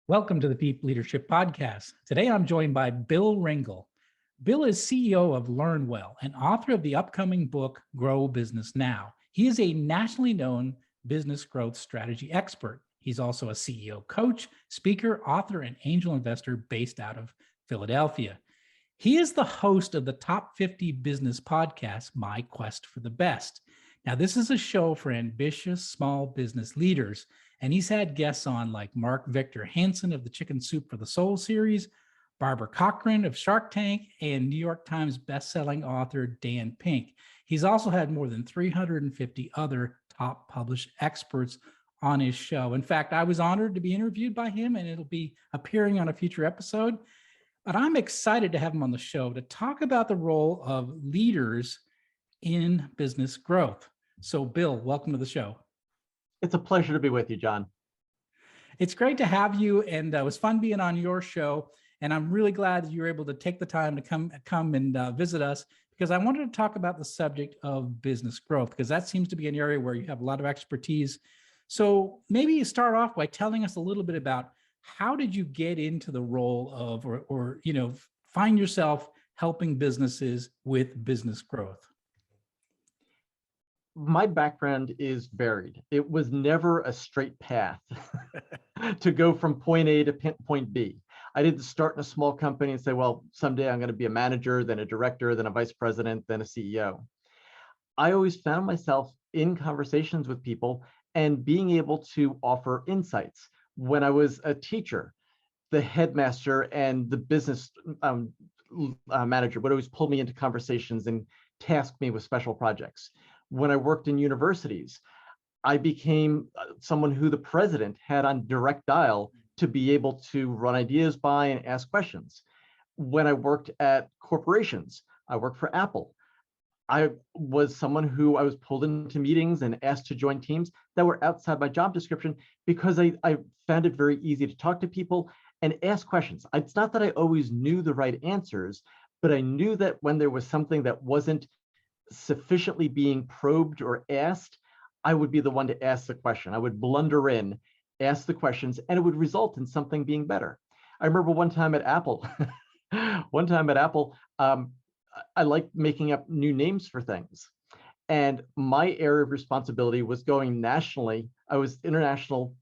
Welcome to the Peep Leadership Podcast. Today I'm joined by Bill Ringle. Bill is CEO of LearnWell and author of the upcoming book, Grow Business Now. He is a nationally known business growth strategy expert. He's also a CEO coach, speaker, author, and angel investor based out of Philadelphia. He is the host of the Top 50 Business podcast, My Quest for the Best. Now, this is a show for ambitious small business leaders, and he's had guests on like Mark Victor Hansen of the Chicken Soup for the Soul series, Barbara Corcoran of Shark Tank, and New York Times bestselling author Dan Pink. He's also had more than 350 other top published experts on his show. In fact, I was honored to be interviewed by him, and it'll be appearing on a future episode. But I'm excited to have him on the show to talk about the role of leaders in business growth. So, Bill, welcome to the show. It's a pleasure to be with you, John. It's great to have you, and it was fun being on your show. And I'm really glad that you were able to take the time to come and visit us, because I wanted to talk about the subject of business growth, because that seems to be an area where you have a lot of expertise. So maybe you start off by telling us a little bit about how did you get into the role of, or find yourself helping businesses with business growth? My background is varied. It was never a straight path to go from point A to point B. I didn't start in a small company and say, well, someday I'm going to be a manager, then a director, then a vice president, then a CEO. I always found myself in conversations with people and being able to offer insights. When I was a teacher, the headmaster and the business manager would always pull me into conversations and task me with special projects. When I worked in universities, I became someone who the president had on direct dial to be able to run ideas by and ask questions. When I worked at corporations, I worked for Apple. I was someone who I was pulled into meetings and asked to join teams that were outside my job description, because I found it very easy to talk to people and ask questions. It's not that I always knew the right answers, but I knew that when there was something that wasn't sufficiently being probed or asked, I would be the one to ask the question. I would blunder in, ask the questions, and it would result in something being better. I remember one time at Apple, I liked making up new names for things. And my area of responsibility was going nationally. I was international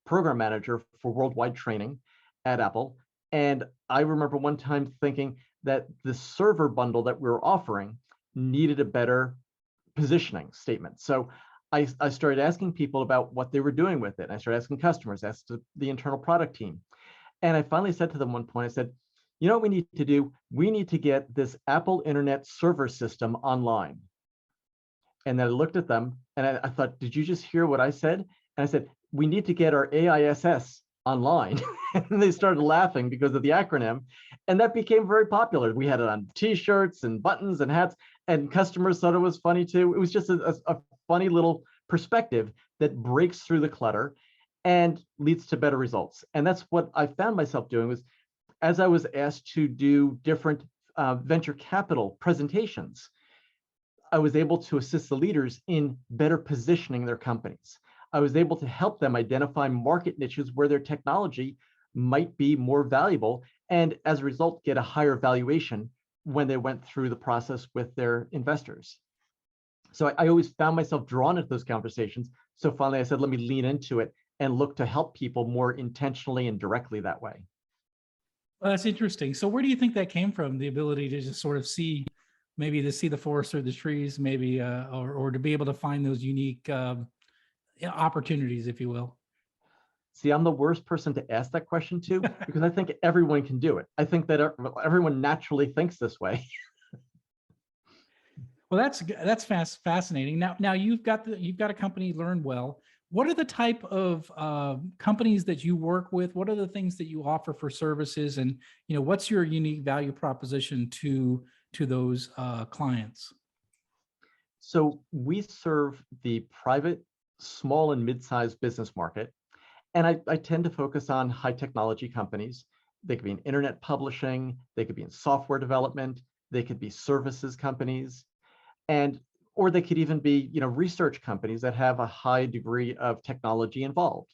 program manager for worldwide training at Apple. And I remember one time thinking that the server bundle that we were offering needed a better positioning statement. So I started asking people about what they were doing with it. I started asking customers, asked the internal product team. And I finally said to them one point, I said, you know what we need to do? We need to get this Apple Internet server system online. And then I looked at them and I thought, did you just hear what I said? And I said, we need to get our AISS online. And they started laughing because of the acronym. And that became very popular. We had it on t-shirts and buttons and hats, and customers thought it was funny too. It was just a funny little perspective that breaks through the clutter and leads to better results. And that's what I found myself doing, was as I was asked to do different venture capital presentations, I was able to assist the leaders in better positioning their companies. I was able to help them identify market niches where their technology might be more valuable, and as a result, get a higher valuation when they went through the process with their investors. So I always found myself drawn into those conversations. So finally I said, let me lean into it and look to help people more intentionally and directly that way. Well, that's interesting. So where do you think that came from? The ability to just sort of see the forest or the trees, maybe, or to be able to find those unique opportunities, if you will. See, I'm the worst person to ask that question to, because I think everyone can do it. I think that everyone naturally thinks this way. Well, that's fascinating. Now you've got a company, LearnWell. What are the type of companies that you work with? What are the things that you offer for services, and what's your unique value proposition to those clients? So we serve the private, small and mid-sized business market. And I tend to focus on high technology companies. They could be in internet publishing, they could be in software development, they could be services companies, or they could even be research companies that have a high degree of technology involved.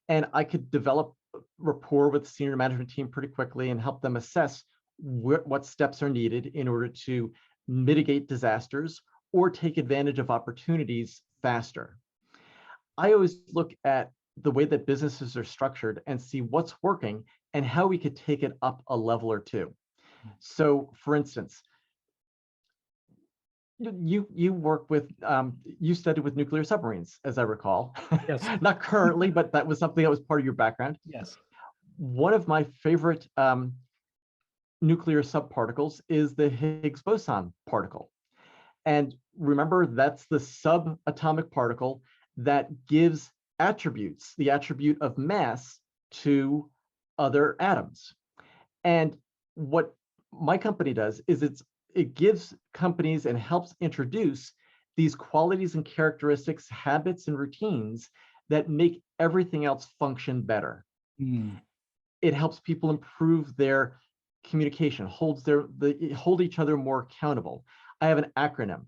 And I could develop rapport with the senior management team pretty quickly and help them assess what steps are needed in order to mitigate disasters or take advantage of opportunities faster. I always look at the way that businesses are structured and see what's working and how we could take it up a level or two. So, for instance, you work with you studied with nuclear submarines, as I recall. Yes. Not currently, but that was something that was part of your background. Yes. One of my favorite nuclear subparticles is the Higgs boson particle. And remember, that's the subatomic particle that gives attributes, the attribute of mass, to other atoms. And what my company does is it gives companies and helps introduce these qualities and characteristics, habits and routines that make everything else function better. Mm. It helps people improve their communication, hold each other more accountable. I have an acronym.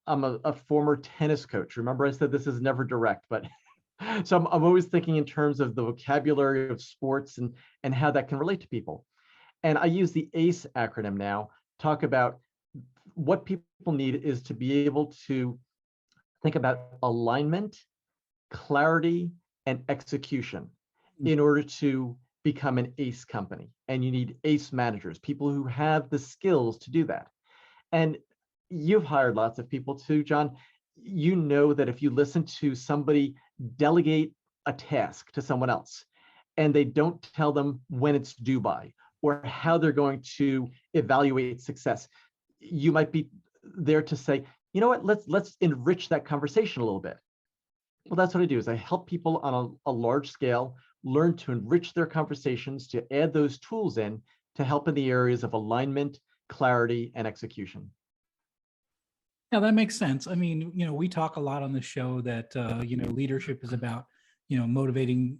I'm a former tennis coach. Remember, I said this is never direct, but so I'm always thinking in terms of the vocabulary of sports and how that can relate to people. And I use the ACE acronym now, talk about what people need is to be able to think about alignment, clarity, and execution in order to become an ACE company. And you need ACE managers, people who have the skills to do that. And you've hired lots of people too, John. You know that if you listen to somebody delegate a task to someone else and they don't tell them when it's due by or how they're going to evaluate success, you might be there to say, you know what, let's enrich that conversation a little bit. Well, that's what I do is I help people on a large scale learn to enrich their conversations, to add those tools in to help in the areas of alignment, clarity, and execution. Yeah, that makes sense. I mean, we talk a lot on the show that, leadership is about, motivating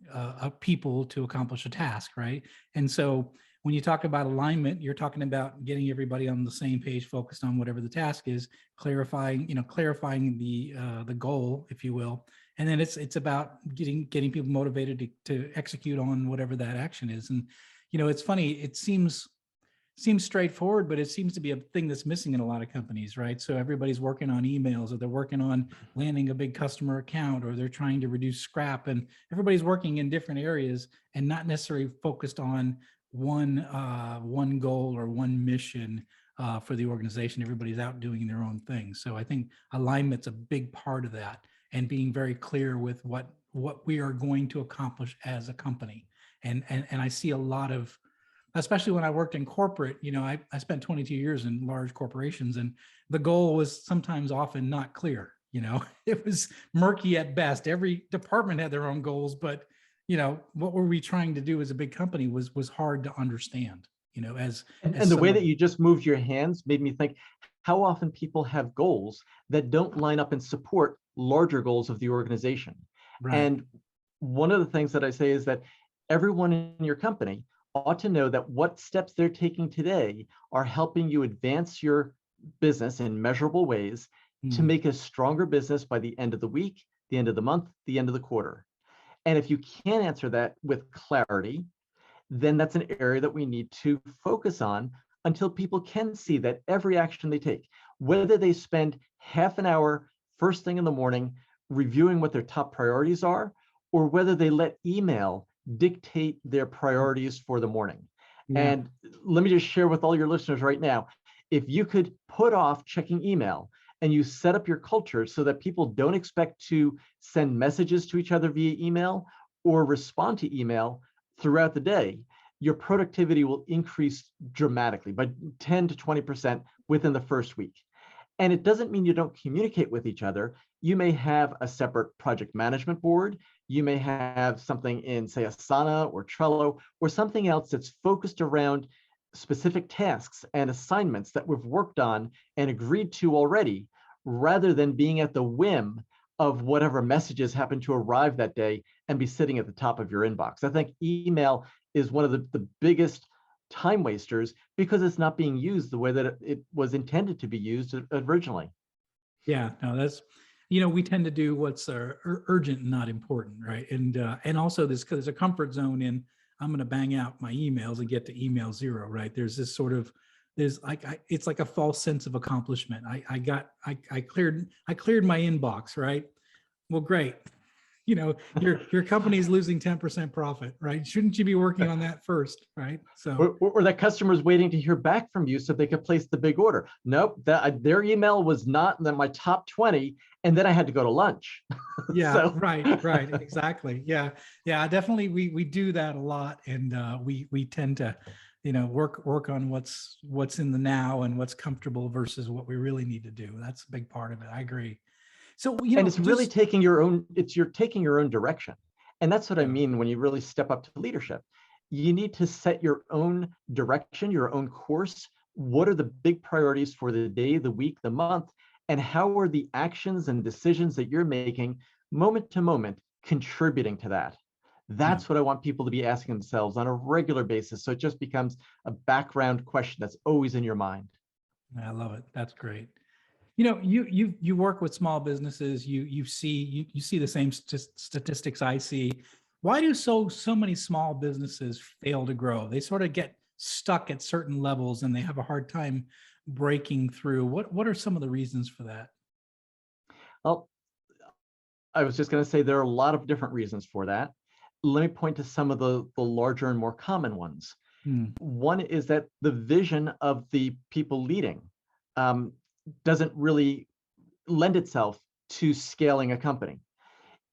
people to accomplish a task, right? And so when you talk about alignment, you're talking about getting everybody on the same page, focused on whatever the task is, clarifying the goal, if you will. And then it's about getting people motivated to execute on whatever that action is. And, it's funny, it seems straightforward, but it seems to be a thing that's missing in a lot of companies, right? So everybody's working on emails, or they're working on landing a big customer account, or they're trying to reduce scrap, and everybody's working in different areas and not necessarily focused on one goal or one mission for the organization. Everybody's out doing their own thing. So I think alignment's a big part of that, and being very clear with what we are going to accomplish as a company. And I see a lot of, especially when I worked in corporate, I spent 22 years in large corporations, and the goal was sometimes often not clear. It was murky at best. Every department had their own goals, but what were we trying to do as a big company was hard to understand, as the way that you just moved your hands made me think how often people have goals that don't line up and support larger goals of the organization. Right. And one of the things that I say is that everyone in your company ought to know that what steps they're taking today are helping you advance your business in measurable ways to make a stronger business by the end of the week, the end of the month, the end of the quarter. And if you can't answer that with clarity, then that's an area that we need to focus on until people can see that every action they take, whether they spend half an hour first thing in the morning reviewing what their top priorities are, or whether they let email dictate their priorities for the morning. Yeah. And let me just share with all your listeners right now, if you could put off checking email and you set up your culture so that people don't expect to send messages to each other via email or respond to email throughout the day, your productivity will increase dramatically by 10 to 20% within the first week. And it doesn't mean you don't communicate with each other. You may have a separate project management board. You may have something in, say, Asana or Trello, or something else that's focused around specific tasks and assignments that we've worked on and agreed to already, rather than being at the whim of whatever messages happen to arrive that day and be sitting at the top of your inbox. I think email is one of the biggest time wasters because it's not being used the way that it was intended to be used originally. Yeah, no, that's, we tend to do what's urgent and not important, right? And also there's a comfort zone in, I'm going to bang out my emails and get to email zero, right? There's this sort of, there's like, it's like a false sense of accomplishment. I cleared my inbox, right? Well, great. Your company's losing 10% profit, right? Shouldn't you be working on that first, right? So, or that customer's waiting to hear back from you so they could place the big order. Nope, their email was not in my top 20, and then I had to go to lunch. yeah, right, exactly. Yeah, definitely. We do that a lot, and we tend to, work on what's in the now and what's comfortable versus what we really need to do. That's a big part of it. I agree. So, and it's really taking your own, you're taking your own direction. And that's what I mean when you really step up to leadership. You need to set your own direction, your own course. What are the big priorities for the day, the week, the month? And how are the actions and decisions that you're making moment to moment contributing to that? That's what I want people to be asking themselves on a regular basis. So it just becomes a background question that's always in your mind. I love it. That's great. You work with small businesses. You see the same statistics I see. Why do so many small businesses fail to grow? They sort of get stuck at certain levels and they have a hard time breaking through. What are some of the reasons for that? Well, I was just going to say there are a lot of different reasons for that. Let me point to some of the larger and more common ones. One is that the vision of the people leading doesn't really lend itself to scaling a company.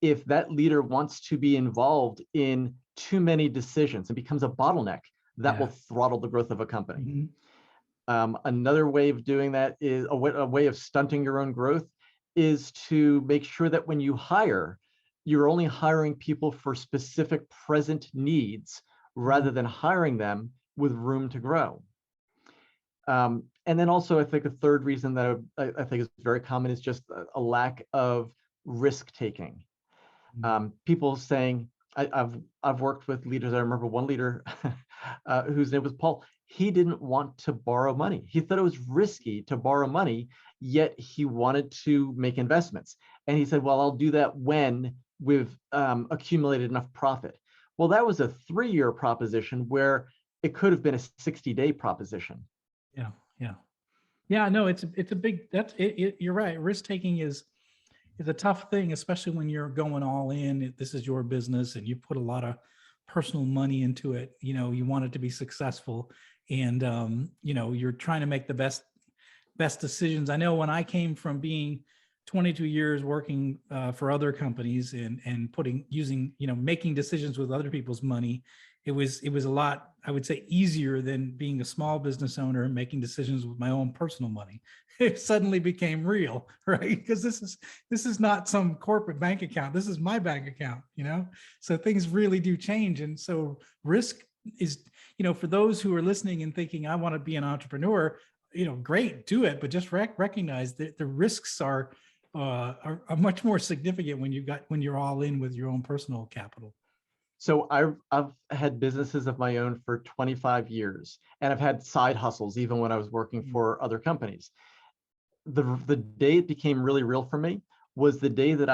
If that leader wants to be involved in too many decisions and becomes a bottleneck, that will throttle the growth of a company. Another way of doing that is a way of stunting your own growth is to make sure that when you hire, you're only hiring people for specific present needs rather than hiring them with room to grow. And then also, I think a third reason that I think is very common is just a lack of risk taking. People saying, I've worked with leaders. I remember one leader whose name was Paul. He didn't want to borrow money. He thought it was risky to borrow money, yet he wanted to make investments. And he said, well, I'll do that when we've accumulated enough profit. Well, that was a 3-year proposition where it could have been a 60-day proposition. Yeah. No, it's a big, you're right. Risk taking is a tough thing, especially when you're going all in. This is your business and you put a lot of personal money into it. You want it to be successful, and you're trying to make the best decisions. I know when I came from being 22 years working for other companies and making decisions with other people's money, it was a lot, I would say, easier than being a small business owner and making decisions with my own personal money. It suddenly became real, right? Because this is not some corporate bank account. This is my bank account, So things really do change. And so risk is, for those who are listening and thinking, I want to be an entrepreneur, great, do it. But just recognize that the risks are much more significant when you're all in with your own personal capital. So I've had businesses of my own for 25 years, and I've had side hustles even when I was working for other companies. The day it became really real for me was the day that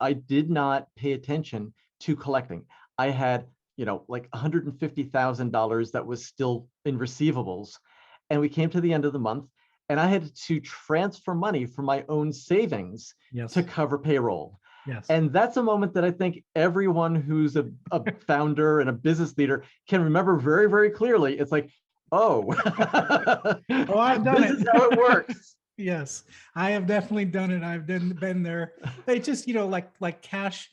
I did not pay attention to collecting. I had, like $150,000 that was still in receivables, and we came to the end of the month, and I had to transfer money from my own savings to cover payroll. And that's a moment that I think everyone who's a founder and a business leader can remember very, very clearly. It's like, oh, I've done this is how it works. Yes, I have definitely done it. I've been there. It's just, like cash,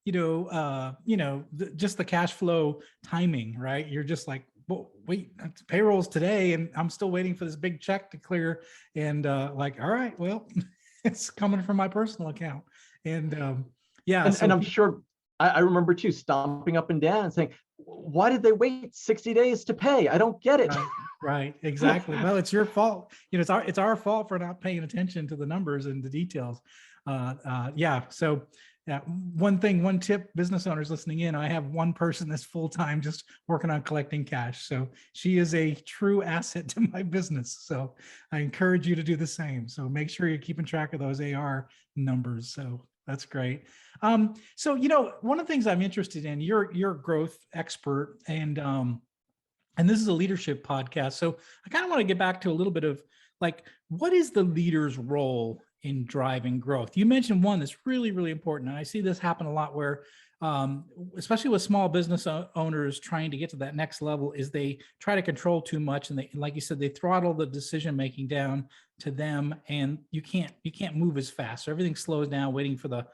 just the cash flow timing, right? You're just like, well, wait, payroll's today and I'm still waiting for this big check to clear. And all right, well, it's coming from my personal account. And and I'm sure I remember too, stomping up and down and saying, why did they wait 60 days to pay? I don't get it. Right, exactly. Well, it's your fault. It's our fault for not paying attention to the numbers and the details. So one tip, business owners listening in, I have one person that's full-time just working on collecting cash. So she is a true asset to my business. So I encourage you to do the same. So make sure you're keeping track of those AR numbers. So That's great. So, one of the things I'm interested in, you're a growth expert, and this is a leadership podcast. So I kind of want to get back to a little bit of like, what is the leader's role in driving growth? You mentioned one that's really, really important. And I see this happen a lot where, especially with small business owners trying to get to that next level, is they try to control too much. And they, like you said, they throttle the decision-making down to them, and you can't move as fast. So everything slows down waiting for the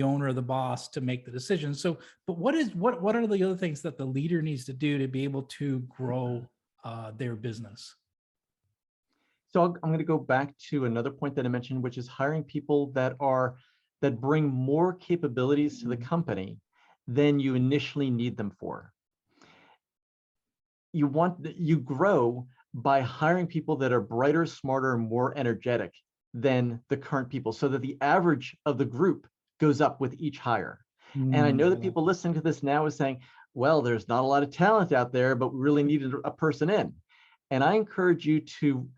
owner or the boss to make the decision. So, but what are the other things that the leader needs to do to be able to grow their business? So I'm going to go back to another point that I mentioned, which is hiring people that bring more capabilities to the company than you initially need them for. You grow by hiring people that are brighter, smarter, and more energetic than the current people, so that the average of the group goes up with each hire. And I know that people listening to this now is saying, well, there's not a lot of talent out there, but we really needed a person in. And I encourage you to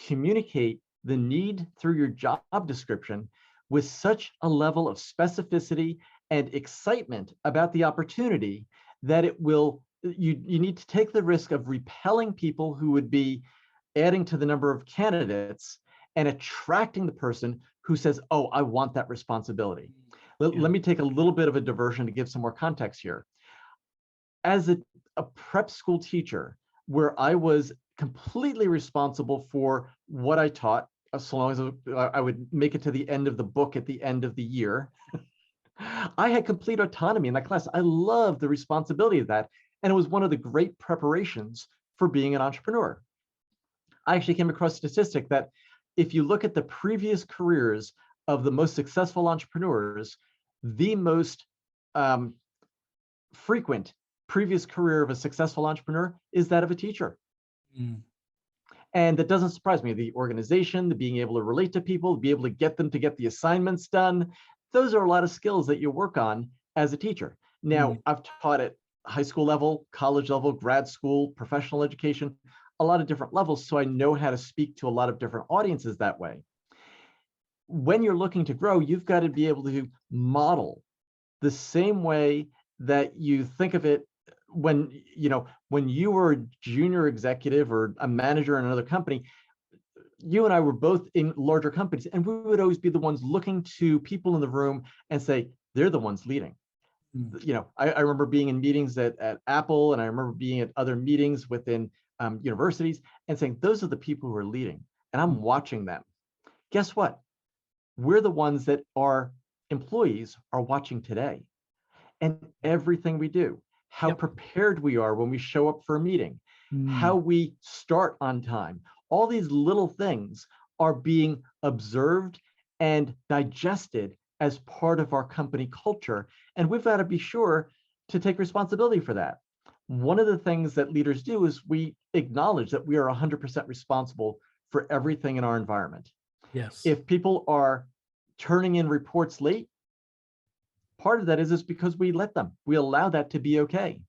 communicate the need through your job description with such a level of specificity and excitement about the opportunity that you need to take the risk of repelling people who would be adding to the number of candidates and attracting the person who says, oh, I want that responsibility. Let me take a little bit of a diversion to give some more context here. As a prep school teacher, where I was completely responsible for what I taught, so long as I would make it to the end of the book at the end of the year, I had complete autonomy in that class. I loved the responsibility of that. And it was one of the great preparations for being an entrepreneur. I actually came across a statistic that if you look at the previous careers of the most successful entrepreneurs, the most frequent previous career of a successful entrepreneur is that of a teacher. And that doesn't surprise me. The organization, the being able to relate to people, be able to get them to get the assignments done, those are a lot of skills that you work on as a teacher. Now, I've taught at high school level, college level, grad school, professional education, a lot of different levels, so I know how to speak to a lot of different audiences that way. When you're looking to grow, you've got to be able to model the same way that you think of it when you were a junior executive or a manager in another company. You and I were both in larger companies, and we would always be the ones looking to people in the room and say, they're the ones leading. I remember being in meetings at Apple, and I remember being at other meetings within universities and saying, those are the people who are leading, and I'm watching them. Guess what? We're the ones that our employees are watching today. And everything we do, how prepared we are when we show up for a meeting, how we start on time, all these little things are being observed and digested as part of our company culture. And we've got to be sure to take responsibility for that. One of the things that leaders do is we acknowledge that we are 100% responsible for everything in our environment. Yes. If people are turning in reports late, part of that is because we let them. We allow that to be okay.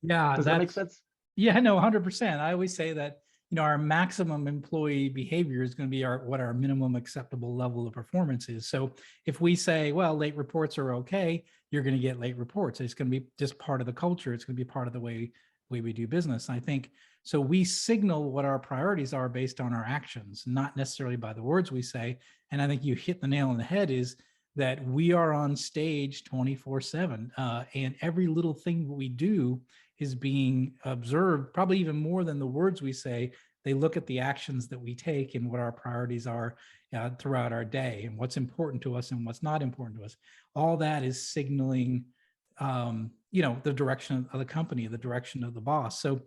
Yeah. Does that make sense? Yeah, no, 100%. I always say that, our maximum employee behavior is going to be what our minimum acceptable level of performance is. So if we say, well, late reports are okay, you're going to get late reports. It's going to be just part of the culture. It's going to be part of the way we do business. I think so. We signal what our priorities are based on our actions, not necessarily by the words we say. And I think you hit the nail on the head, is that we are on stage 24/7, and every little thing we do is being observed, probably even more than the words we say. They look at the actions that we take and what our priorities are throughout our day, and what's important to us and what's not important to us. All that is signaling, the direction of the company, the direction of the boss. So,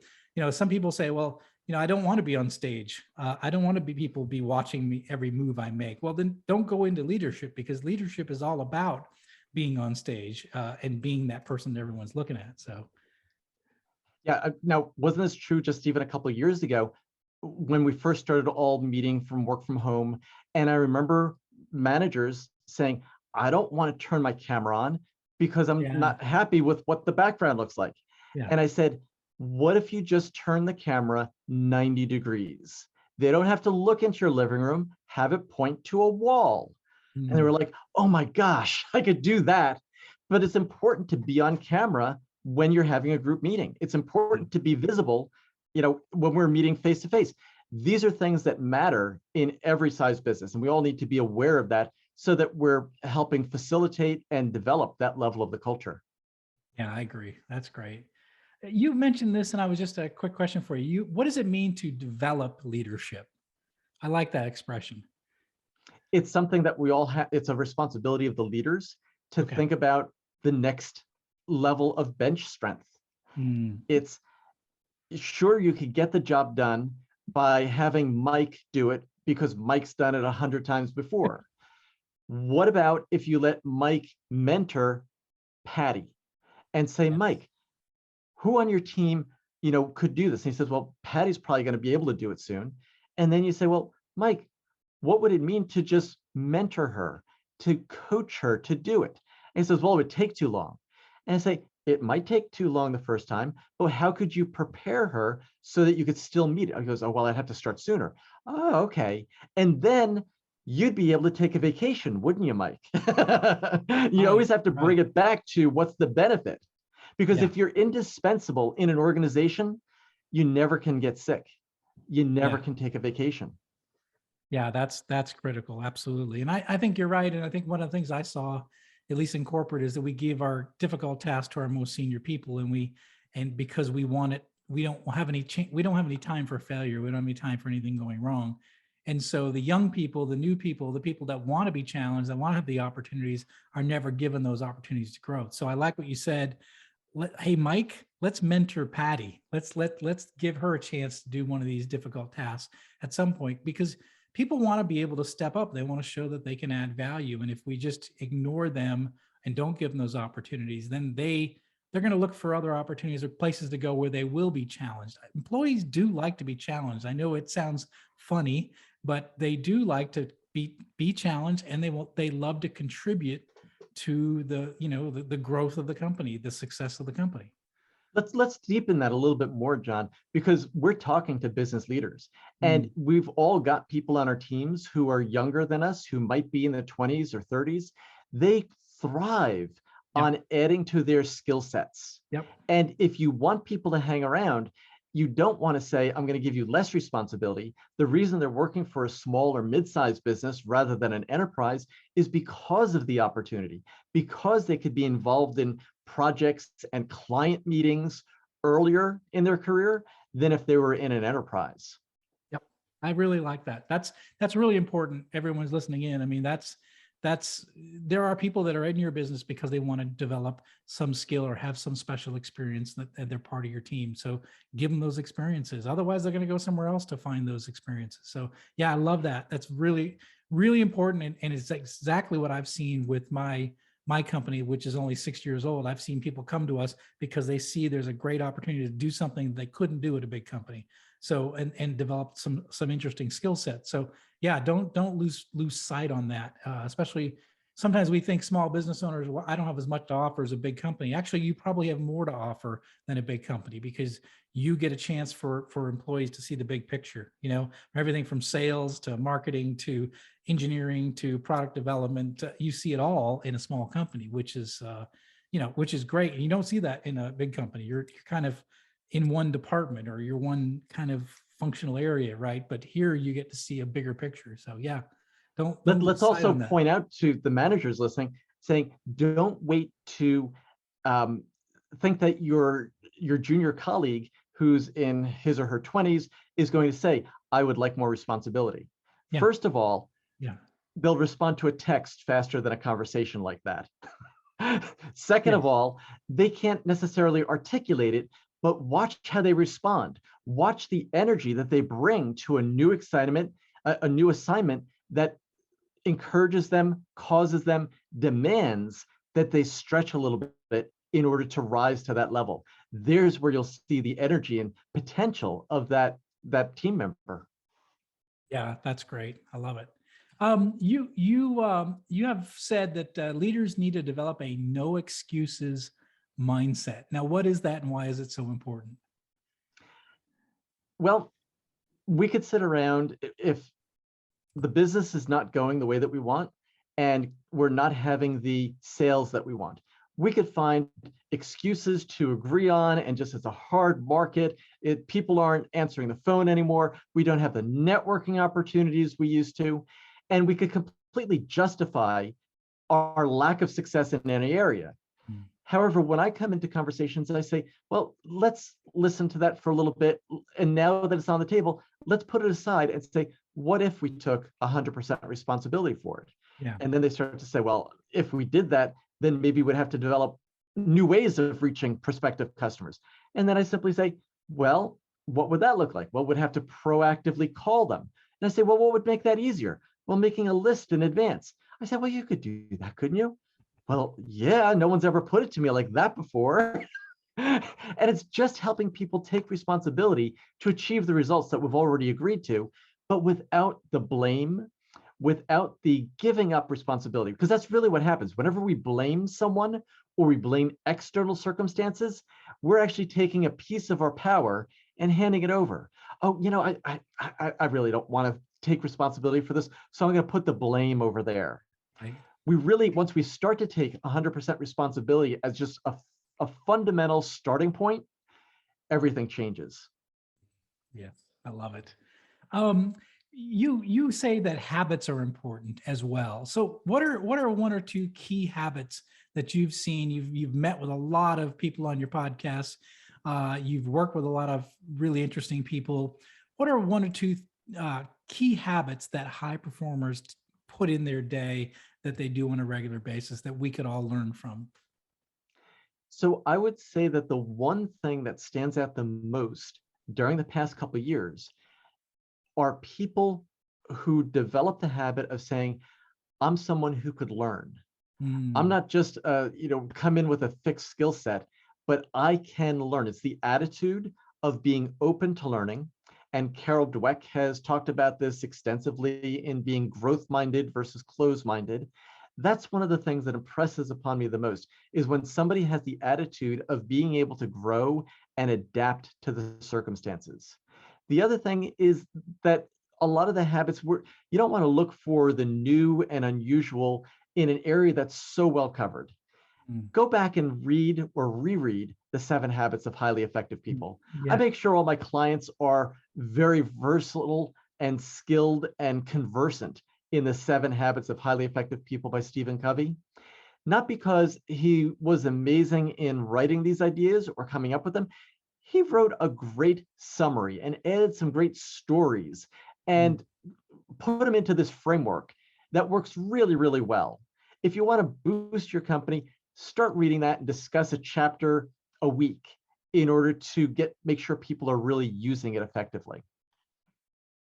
some people say, well, I don't want to be on stage. I don't want to people be watching me every move I make. Well, then don't go into leadership, because leadership is all about being on stage and being that person that everyone's looking at. So. Yeah. Now, wasn't this true just even a couple of years ago when we first started all meeting from work from home? And I remember managers saying, I don't want to turn my camera on because I'm not happy with what the background looks like. And I said, what if you just turn the camera 90 degrees? They don't have to look into your living room, have it point to a wall. And they were like, oh my gosh, I could do that. But it's important to be on camera when you're having a group meeting. It's important to be visible, when we're meeting face to face. These are things that matter in every size business, and we all need to be aware of that so that we're helping facilitate and develop that level of the culture. Yeah, I agree. That's great. You mentioned this, and I was just a quick question for you. What does it mean to develop leadership? I like that expression. It's something that we all have. It's a responsibility of the leaders to think about the next level of bench strength. It's sure you could get the job done by having Mike do it because Mike's done it 100 times before. What about if you let Mike mentor Patty and say, Mike, who on your team, could do this? And he says, well, Patty's probably going to be able to do it soon. And then you say, well, Mike, what would it mean to just mentor her, to coach her to do it? And he says, well, it would take too long. And I say, it might take too long the first time, but how could you prepare her so that you could still meet it? He goes, oh, well, I'd have to start sooner. Oh, okay. And then you'd be able to take a vacation, wouldn't you, Mike? You always have to bring it back to what's the benefit. Because if you're indispensable in an organization, you never can get sick. You never can take a vacation. Yeah, that's critical. Absolutely. And I think you're right. And I think one of the things I saw, at least in corporate, is that we give our difficult tasks to our most senior people, and because we want it, we don't have any time for failure. We don't have any time for anything going wrong. And so the young people, the new people, the people that want to be challenged, that want to have the opportunities, are never given those opportunities to grow. So I like what you said. Hey, Mike, let's mentor Patty. Let's give her a chance to do one of these difficult tasks at some point, because people want to be able to step up. They want to show that they can add value. And if we just ignore them and don't give them those opportunities, then they're going to look for other opportunities or places to go where they will be challenged. Employees do like to be challenged. I know it sounds funny, but they do like to be challenged, and they love to contribute to the growth of the company, the success of the company. Let's deepen that a little bit more, John, because we're talking to business leaders, and we've all got people on our teams who are younger than us, who might be in their 20s or 30s. They thrive on adding to their skill sets. And if you want people to hang around, you don't want to say, I'm going to give you less responsibility. The reason they're working for a small or mid-sized business rather than an enterprise is because of the opportunity, because they could be involved in projects and client meetings earlier in their career than if they were in an enterprise. Yep. I really like that. That's really important. Everyone's listening in. I mean, there are people that are in your business because they want to develop some skill or have some special experience that they're part of your team. So give them those experiences. Otherwise, they're going to go somewhere else to find those experiences. So yeah, I love that. That's really, really important. And it's exactly what I've seen with my company, which is only 6 years old. I've seen people come to us because they see there's a great opportunity to do something they couldn't do at a big company. So, and develop some interesting skill sets. So yeah, don't lose sight on that. Especially sometimes we think small business owners, well, I don't have as much to offer as a big company. Actually, you probably have more to offer than a big company, because you get a chance for employees to see the big picture, everything from sales to marketing to engineering to product development. You see it all in a small company, which is great. And you don't see that in a big company. You're kind of in one department, or you're one kind of functional area, right? But here you get to see a bigger picture. So yeah, let's also point out to the managers listening, saying, don't wait to think that your junior colleague who's in his or her 20s is going to say, I would like more responsibility. First of all, they'll respond to a text faster than a conversation like that. Second of all, they can't necessarily articulate it, but watch how they respond. Watch the energy that they bring to a new assignment that encourages them, causes them, demands that they stretch a little bit in order to rise to that level. There's where you'll see the energy and potential of that team member. Yeah, that's great. I love it. You have said that leaders need to develop a no excuses mindset. Now, what is that, and why is it so important? Well, we could sit around if the business is not going the way that we want and we're not having the sales that we want. We could find excuses to agree on, and just it's a hard market. People aren't answering the phone anymore. We don't have the networking opportunities we used to. And we could completely justify our lack of success in any area. Mm. However, when I come into conversations, I say, well, let's listen to that for a little bit. And now that it's on the table, let's put it aside and say, what if we took 100% responsibility for it? Yeah. And then they start to say, well, if we did that, then maybe we'd have to develop new ways of reaching prospective customers. And then I simply say, well, what would that look like? Well, we'd have to proactively call them. And I say, well, what would make that easier? Well, making a list in advance. I said, well, you could do that, couldn't you? Well, yeah, no one's ever put it to me like that before. And it's just helping people take responsibility to achieve the results that we've already agreed to, but without the blame, without the giving up responsibility. Because that's really what happens. Whenever we blame someone or we blame external circumstances, we're actually taking a piece of our power and handing it over. Oh, I really don't want to take responsibility for this, so I'm going to put the blame over there. Right. We really, once we start to take 100% responsibility as just a fundamental starting point, everything changes. Yes, I love it. You say that habits are important as well. So what are one or two key habits that you've seen? You've met with a lot of people on your podcast. You've worked with a lot of really interesting people. What are one or two key habits that high performers put in their day that they do on a regular basis that we could all learn from? So I would say that the one thing that stands out the most during the past couple of years are people who develop the habit of saying, I'm someone who could learn. I'm not just come in with a fixed skill set, but I can learn. It's the attitude of being open to learning. And Carol Dweck has talked about this extensively in being growth-minded versus closed-minded. That's one of the things that impresses upon me the most, is when somebody has the attitude of being able to grow and adapt to the circumstances. The other thing is that a lot of the habits, you don't want to look for the new and unusual in an area that's so well covered. Go back and read or reread the 7 Habits of Highly Effective People. Yeah. I make sure all my clients are very versatile and skilled and conversant in the 7 Habits of Highly Effective People by Stephen Covey. Not because he was amazing in writing these ideas or coming up with them. He wrote a great summary and added some great stories and put them into this framework that works really, really well. If you want to boost your company, start reading that and discuss a chapter a week in order to make sure people are really using it effectively.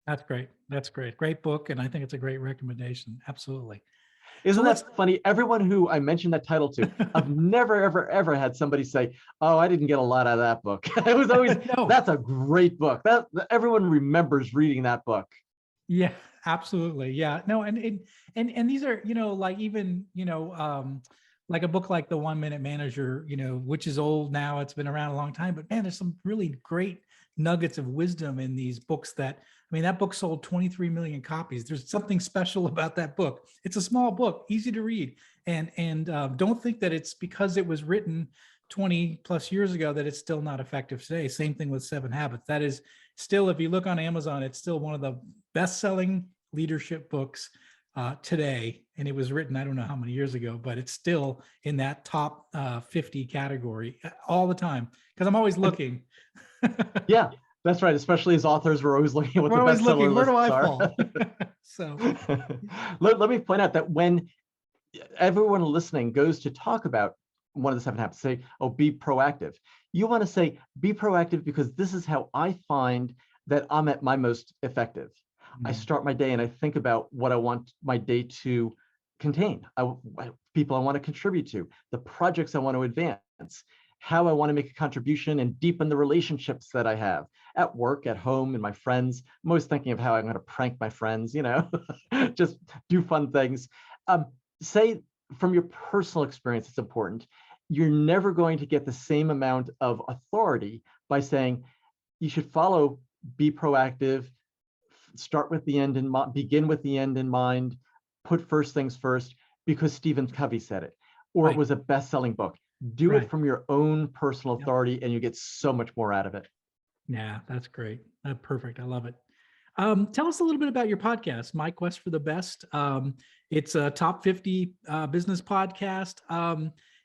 That's great. That's great. Great book. And I think it's a great recommendation. Absolutely. Isn't that funny? Everyone who I mentioned that title to, I've never, ever, ever had somebody say, oh, I didn't get a lot out of that book. It was always, no. That's a great book. Everyone remembers reading that book. Yeah, absolutely. Yeah. No, and these are, like even, like a book like The 1 Minute Manager, which is old now, it's been around a long time, but man, there's some really great nuggets of wisdom in these books that book sold 23 million copies. There's something special about that book. It's a small book, easy to read. And don't think that it's because it was written 20 plus years ago that it's still not effective today. Same thing with 7 Habits. That is still, if you look on Amazon, it's still one of the best-selling leadership books today. And it was written, I don't know how many years ago, but it's still in that top 50 category all the time, because I'm always looking. Yeah, that's right. Especially as authors, we're always looking at what the bestseller lists are. So let me point out that when everyone listening goes to talk about one of the 7 habits, say, oh, be proactive. You want to say, be proactive because this is how I find that I'm at my most effective. I start my day and I think about what I want my day to contain, people I want to contribute to, the projects I want to advance, how I want to make a contribution and deepen the relationships that I have at work, at home, and my friends. I'm always thinking of how I'm going to prank my friends, just do fun things. Say from your personal experience, it's important. You're never going to get the same amount of authority by saying you should follow, be proactive, start with the end in mind, begin with the end in mind, put first things first, because Stephen Covey said it, or it Right. was a best-selling book. Do it Right. from your own personal Yep. authority, and you get so much more out of it. Yeah, that's great. Perfect. I love it. Tell us a little bit about your podcast, My Quest for the Best. It's a top 50 business podcast.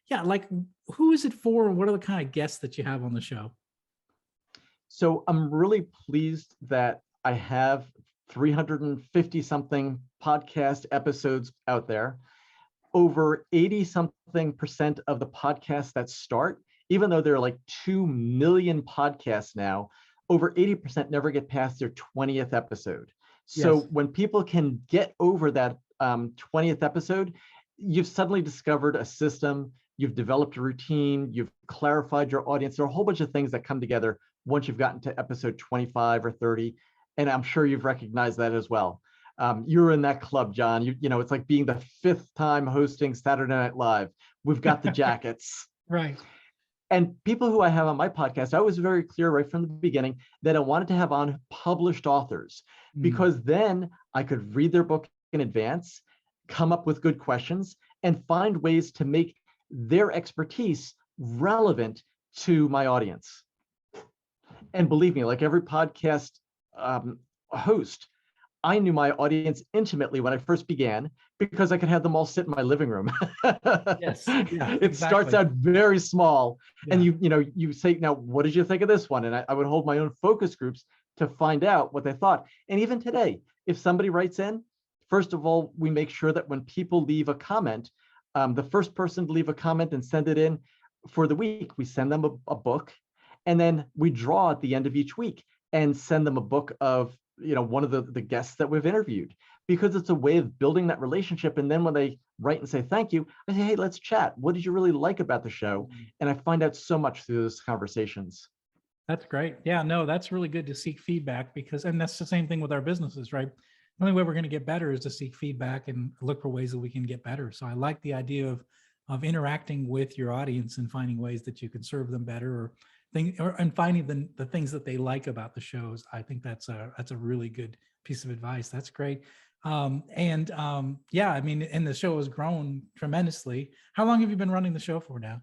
Yeah, like who is it for? And what are the kind of guests that you have on the show? So I'm really pleased that I have 350 something podcast episodes out there. Over 80 something percent of the podcasts that start, even though there are like 2 million podcasts now, over 80% never get past their 20th episode. So Yes. when people can get over that 20th episode, you've suddenly discovered a system, you've developed a routine, you've clarified your audience. There are a whole bunch of things that come together once you've gotten to episode 25 or 30. And I'm sure you've recognized that as well. You're in that club, John. You know, it's like being the 5th time hosting Saturday Night Live. We've got the jackets. Right. And people who I have on my podcast, I was very clear right from the beginning that I wanted to have on published authors, because then I could read their book in advance, come up with good questions, and find ways to make their expertise relevant to my audience. And believe me, like every podcast host, I knew my audience intimately when I first began, because I could have them all sit in my living room. Yes. Yeah, It starts exactly. out very small, and Yeah. you say, now, what did you think of this one? And I would hold my own focus groups to find out what they thought. And even today, if somebody writes in, first of all, we make sure that when people leave a comment, the first person to leave a comment and send it in for the week, we send them a book, and then we draw at the end of each week and send them a book of one of the guests that we've interviewed, because it's a way of building that relationship. And then when they write and say thank you, I say, hey, let's chat. What did you really like about the show? And I find out so much through those conversations. That's great. Yeah, no, that's really good to seek feedback, because, and that's the same thing with our businesses, right? The only way we're going to get better is to seek feedback and look for ways that we can get better. So I like the idea of interacting with your audience and finding ways that you can serve them better, or and finding the things that they like about the shows. I think that's a really good piece of advice. That's great. Yeah, I mean, and the show has grown tremendously. How long have you been running the show for now?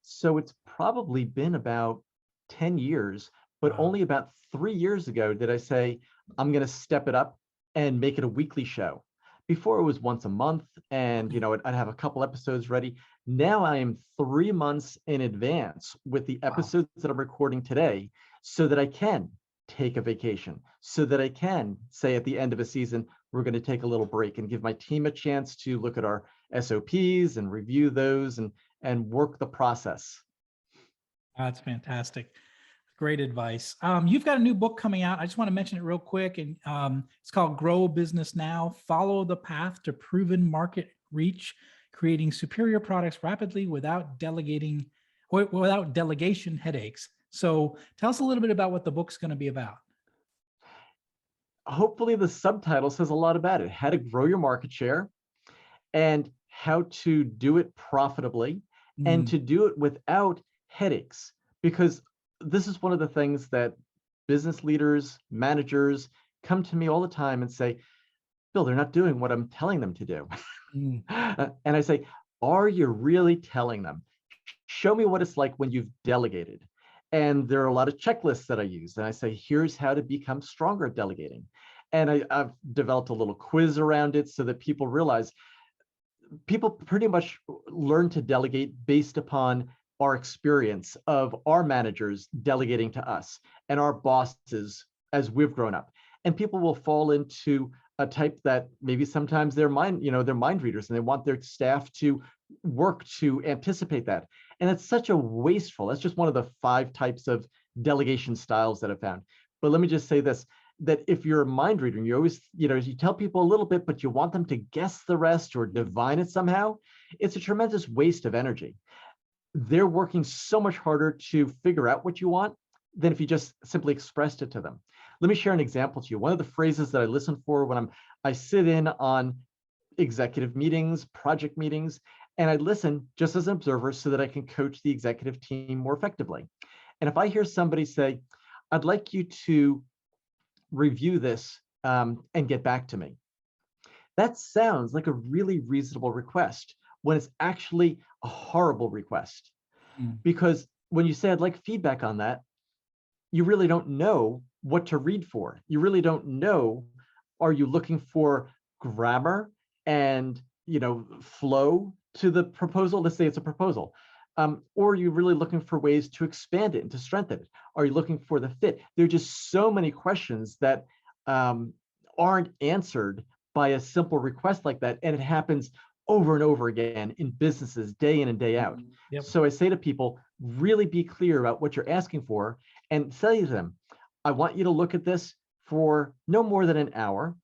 So it's probably been about 10 years, but Wow. only about 3 years ago did I say, I'm going to step it up and make it a weekly show. Before, it was once a month, and I'd have a couple episodes ready. Now I am 3 months in advance with the Wow. episodes that I'm recording today, so that I can take a vacation, so that I can say at the end of a season, we're going to take a little break and give my team a chance to look at our SOPs and review those and work the process. That's fantastic. Great advice. You've got a new book coming out. I just want to mention it real quick. And it's called Grow Business Now, Follow the Path to Proven Market Reach, Creating Superior Products Rapidly Without Delegation Headaches. So tell us a little bit about what the book's going to be about. Hopefully the subtitle says a lot about it: how to grow your market share, and how to do it profitably, and Mm, to do it without headaches. Because this is one of the things that business leaders, managers come to me all the time and say, Bill, they're not doing what I'm telling them to do. mm, And I say, are you really telling them? Show me what it's like when you've delegated. And there are a lot of checklists that I use. And I say, here's how to become stronger at delegating. And I've developed a little quiz around it so that people realize people pretty much learn to delegate based upon our experience of our managers delegating to us and our bosses as we've grown up. And people will fall into a type that maybe sometimes they're mind readers, and they want their staff to work to anticipate that. And it's such a wasteful, that's just one of the 5 types of delegation styles that I've found. But let me just say this, that if you're a mind reader and you always, you tell people a little bit, but you want them to guess the rest or divine it somehow, it's a tremendous waste of energy. They're working so much harder to figure out what you want than if you just simply expressed it to them. Let me share an example to you. One of the phrases that I listen for when I sit in on executive meetings, project meetings, and I listen just as an observer so that I can coach the executive team more effectively. And if I hear somebody say, I'd like you to review this and get back to me. That sounds like a really reasonable request when it's actually a horrible request. Mm. Because when you say, I'd like feedback on that, you really don't know what to read for. You really don't know, are you looking for grammar and flow to the proposal? Let's say it's a proposal. Or are you really looking for ways to expand it and to strengthen it? Are you looking for the fit? There are just so many questions that aren't answered by a simple request like that. And it happens over and over again in businesses, day in and day out. Yep. So I say to people, really be clear about what you're asking for and say to them, I want you to look at this for no more than an hour.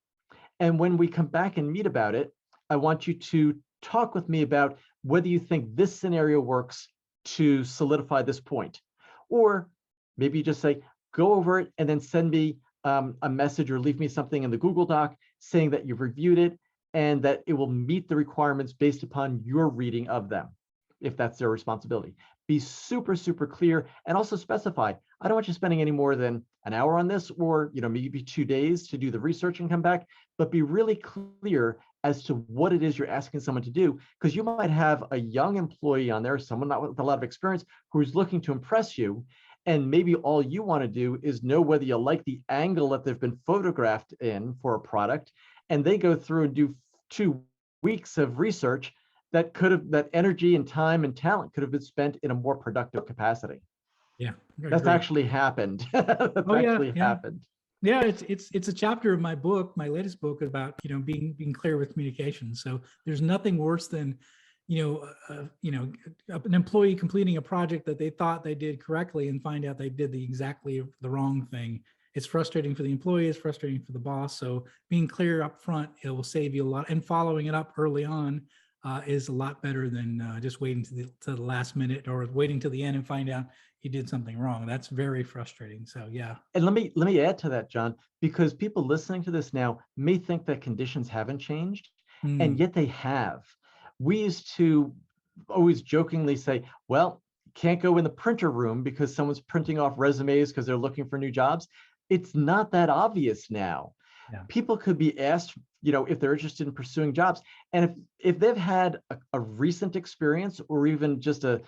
And when we come back and meet about it, I want you to talk with me about whether you think this scenario works to solidify this point. Or maybe you just say, go over it and then send me a message or leave me something in the Google Doc saying that you've reviewed it and that it will meet the requirements based upon your reading of them, if that's their responsibility. Be super, super clear and also specify, I don't want you spending any more than an hour on this or maybe 2 days to do the research and come back, but be really clear as to what it is you're asking someone to do, because you might have a young employee on there, someone not with a lot of experience, who's looking to impress you. And maybe all you want to do is know whether you like the angle that they've been photographed in for a product. And they go through and do 2 weeks of research that energy and time and talent could have been spent in a more productive capacity. Yeah. That's actually happened. That's actually happened. Yeah, it's a chapter of my book, my latest book, about being clear with communication. So there's nothing worse than an employee completing a project that they thought they did correctly and find out they did exactly the wrong thing. It's frustrating for the employee, it's frustrating for the boss. So being clear up front, it will save you a lot, and following it up early on is a lot better than just waiting to the last minute or waiting to the end and find out you did something wrong. That's very frustrating. So yeah. And let me add to that, John, because people listening to this now may think that conditions haven't changed, and yet they have. We used to always jokingly say, well, can't go in the printer room because someone's printing off resumes because they're looking for new jobs. It's not that obvious now. Yeah. People could be asked, if they're interested in pursuing jobs. And if they've had a recent experience or even just a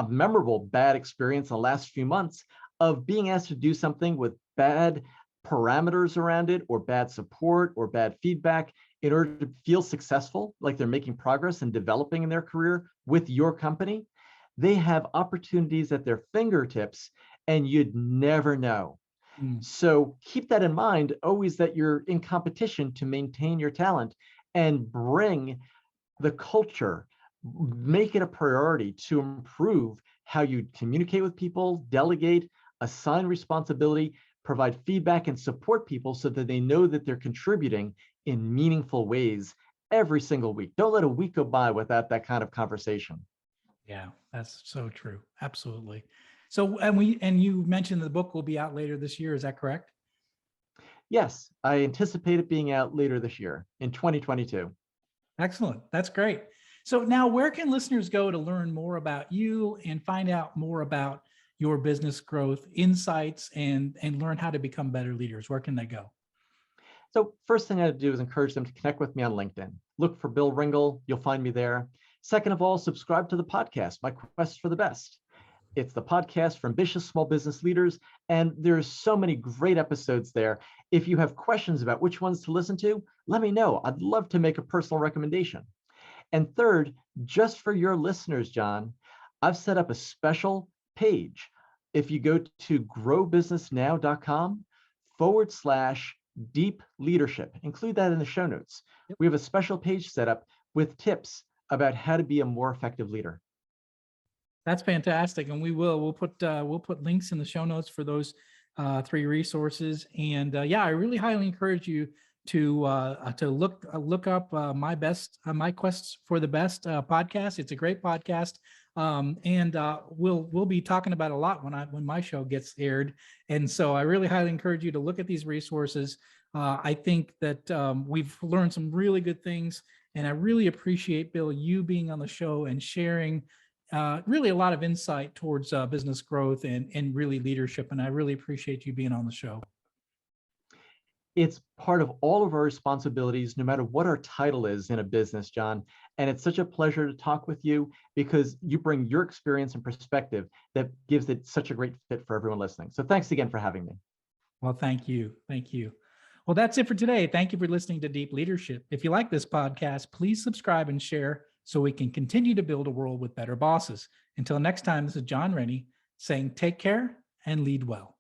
memorable bad experience in the last few months of being asked to do something with bad parameters around it or bad support or bad feedback in order to feel successful, like they're making progress and developing in their career with your company, they have opportunities at their fingertips and you'd never know. So keep that in mind, always, that you're in competition to maintain your talent and bring the culture, make it a priority to improve how you communicate with people, delegate, assign responsibility, provide feedback, and support people so that they know that they're contributing in meaningful ways every single week. Don't let a week go by without that kind of conversation. Yeah, that's so true. Absolutely. So, and you mentioned the book will be out later this year. Is that correct? Yes, I anticipate it being out later this year in 2022. Excellent. That's great. So now, where can listeners go to learn more about you and find out more about your business growth insights and learn how to become better leaders? Where can they go? So first thing I'd do is encourage them to connect with me on LinkedIn. Look for Bill Ringle. You'll find me there. Second of all, subscribe to the podcast, My Quest for the Best. It's the podcast for ambitious small business leaders, and there's so many great episodes there. If you have questions about which ones to listen to, let me know. I'd love to make a personal recommendation. And third, just for your listeners, John, I've set up a special page. If you go to growbusinessnow.com/deep leadership, include that in the show notes. Yep. We have a special page set up with tips about how to be a more effective leader. That's fantastic, and we'll put links in the show notes for those 3 resources. And yeah, I really highly encourage you to look up My Quest for the Best podcast. It's a great podcast, and we'll be talking about it a lot when my show gets aired. And so I really highly encourage you to look at these resources. I think that we've learned some really good things, and I really appreciate, Bill, you being on the show and sharing really a lot of insight towards business growth and really leadership. And I really appreciate you being on the show. It's part of all of our responsibilities, no matter what our title is in a business, John. And it's such a pleasure to talk with you because you bring your experience and perspective that gives it such a great fit for everyone listening. So thanks again for having me. Well, thank you. Thank you. Well, that's it for today. Thank you for listening to Deep Leadership. If you like this podcast, please subscribe and share so we can continue to build a world with better bosses. Until next time, this is John Rennie saying take care and lead well.